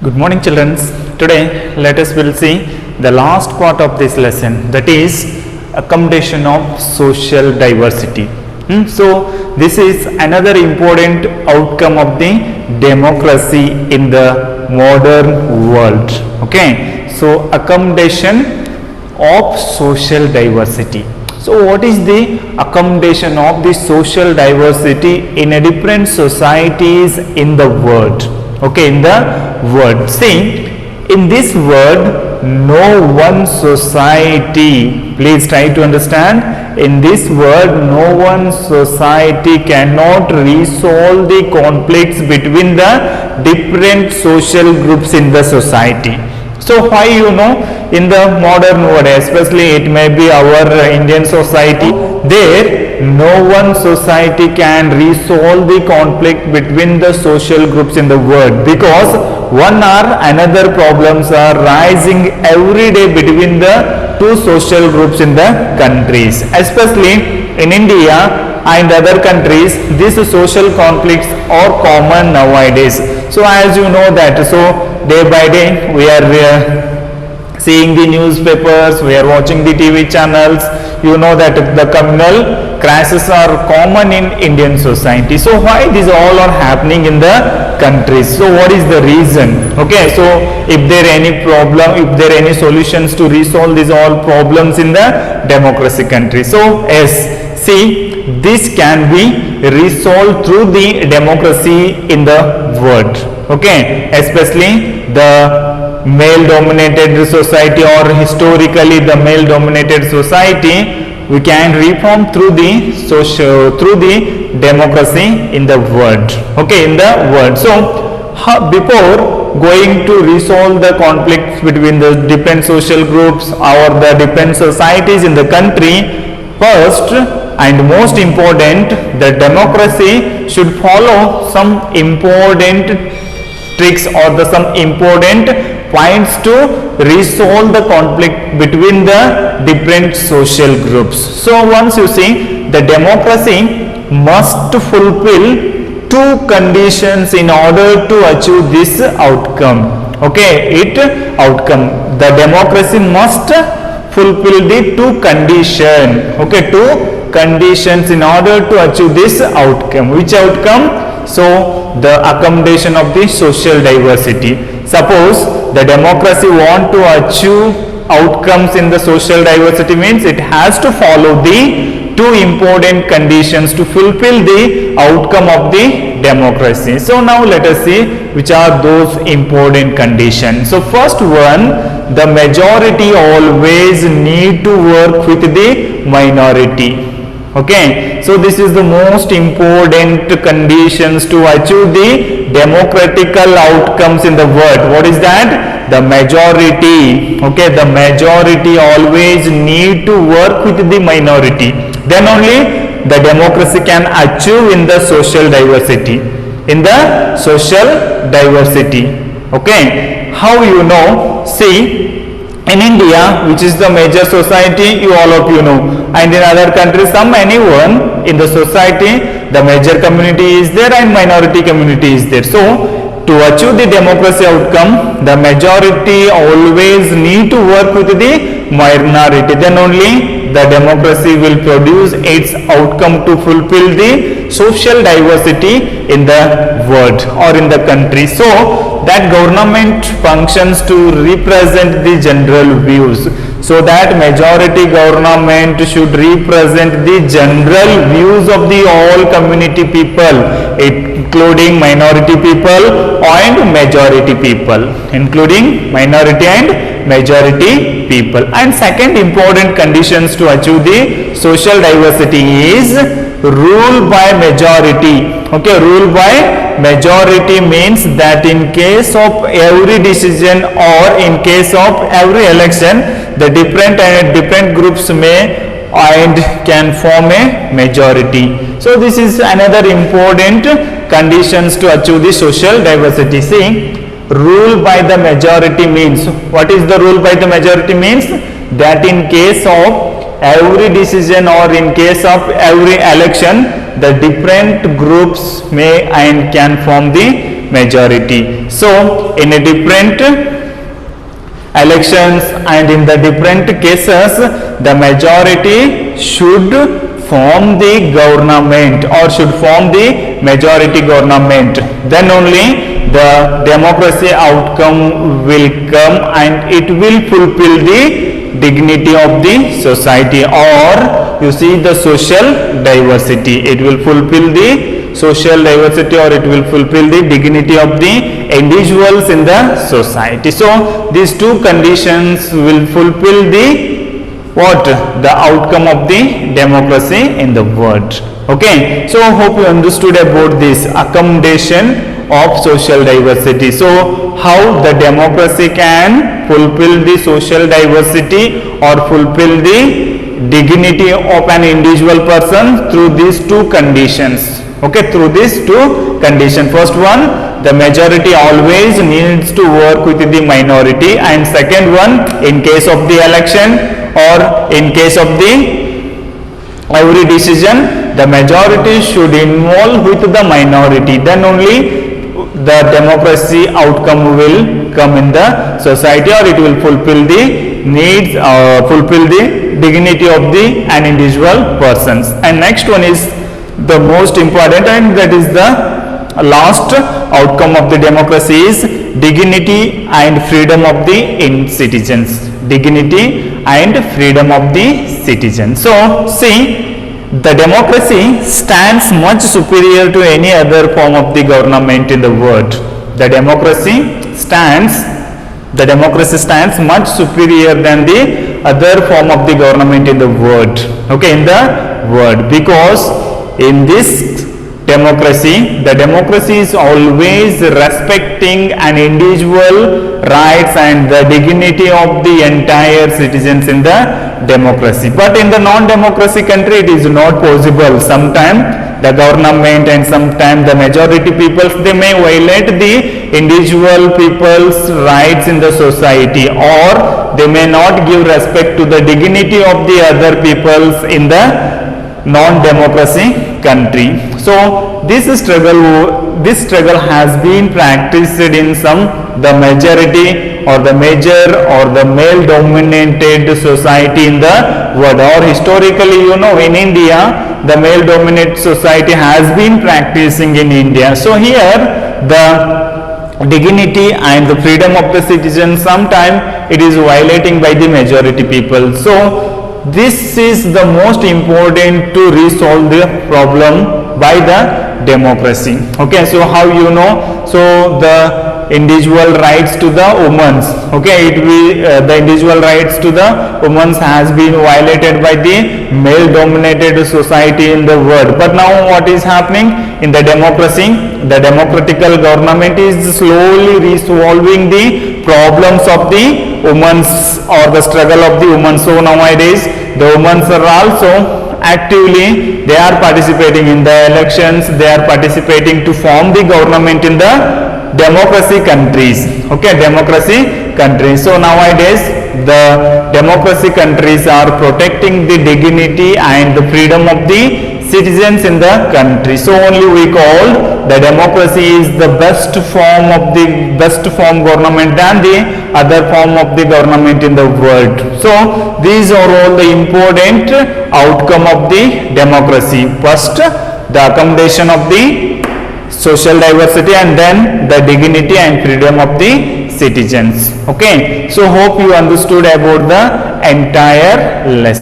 Good morning, children. Today, let us will see the last part of this lesson, that is accommodation of social diversity. So, this is another important outcome of the democracy in the modern world. Okay, so accommodation of social diversity. So, what is the accommodation of the social diversity in a different societies in the world? Okay, in the world. See, in this world, no one society, please try to understand, in this world, no one society cannot resolve the conflicts between the different social groups in the society. So, why in the modern world, especially it may be our Indian society, there no one society can resolve the conflict between the social groups in the world, because one or another problems are rising every day between the two social groups in the countries. Especially in India and other countries, these social conflicts are common nowadays. So as you know that, so day by day we are seeing the newspapers, we are watching the TV channels, you know that the communal crashes are common in Indian society. So why these all are happening in the countries? So what is the reason? Okay, so if there any problem, if there any solutions to resolve these all problems in the democracy country? So yes, see, this can be resolved through the democracy in the world. Okay, especially the male dominated society, or historically the male dominated society, we can reform through the democracy in the world. Okay, in the world. So before going to resolve the conflicts between the different social groups or the different societies in the country, first and most important, the democracy should follow some important tricks or some important points to resolve the conflict between the different social groups. So once you see, the democracy must fulfill two conditions in order to achieve this outcome. Okay, outcome. The democracy must fulfill the two conditions. Okay, two conditions in order to achieve this outcome. Which outcome? So the accommodation of the social diversity. Suppose the democracy want to achieve outcomes in the social diversity, means it has to follow the two important conditions to fulfill the outcome of the democracy. So now let us see which are those important conditions. So first one, the majority always need to work with the minority. Okay, so this is the most important conditions to achieve the democratical outcomes in the world. What is that? The majority. Okay, the majority always need to work with the minority. Then only the democracy can achieve in the social diversity. In the social diversity. Okay, how you know? See, in India, which is the major society, you all of you know, and in other countries, anyone in the society, the major community is there and minority community is there. So to achieve the democracy outcome, the majority always need to work with the minority. Then only the democracy will produce its outcome to fulfill the social diversity in the world or in the country. So that government functions to represent the general views. So that majority government should represent the general views of the all community people, including minority people and majority people, including minority and majority people. And second important conditions to achieve the social diversity is rule by majority. Okay, rule by majority means that in case of every decision or in case of every election, the different groups may and can form a majority. So this is another important conditions to achieve the social diversity. See, rule by the majority means, what is the rule by the majority means? That in case of every decision or in case of every election, the different groups may and can form the majority. So in a different elections and in the different cases, the majority should form the government or should form the majority government. Then only the democracy outcome will come and it will fulfill the dignity of the society, or you see the social diversity. It will fulfill the social diversity, or it will fulfill the dignity of the individuals in the society. So these two conditions will fulfill the what? The outcome of the democracy in the world. Okay, so hope you understood about this accommodation of social diversity. So how the democracy can fulfill the social diversity or fulfill the dignity of an individual person through these two conditions. Okay, through these two conditions. First one, the majority always needs to work with the minority, and second one, in case of the election or in case of the every decision, the majority should involve with the minority. Then only the democracy outcome will come in the society, or it will fulfill the needs, fulfill the dignity of the an individual persons. And next one is the most important, and that is the last outcome of the democracy is dignity and freedom of the citizens. Dignity and freedom of the citizens. So see, the democracy stands much superior to any other form of the government in the world. The democracy stands much superior than the other form of the government in the world. Okay, in the world, because in this democracy, the democracy is always respecting an individual rights and the dignity of the entire citizens in the democracy. But in the non-democracy country, it is not possible. Sometimes the government and sometimes the majority peoples, they may violate the individual people's rights in the society, or they may not give respect to the dignity of the other peoples in the non-democracy country. So this struggle has been practiced in the majority or the major or the male dominated society in the world, or historically, you know, in India the male dominated society has been practicing in India. So here the dignity and the freedom of the citizen, sometimes it is violating by the majority people. So this is the most important to resolve the problem by the democracy. Okay, so how you know? So the individual rights to the women's, okay, the individual rights to the women's has been violated by the male dominated society in the world. But now what is happening in the democracy? The democratical government is slowly resolving the problems of the women's or the struggle of the women. So nowadays the women are also actively, they are participating in the elections, they are participating to form the government in the democracy countries. Okay, democracy countries. So nowadays the democracy countries are protecting the dignity and the freedom of the citizens in the country. So only we call the democracy is the best form government than the other form of the government in the world. So these are all the important outcome of the democracy. First, the accommodation of the social diversity, and then the dignity and freedom of the citizens. Okay, so hope you understood about the entire lesson.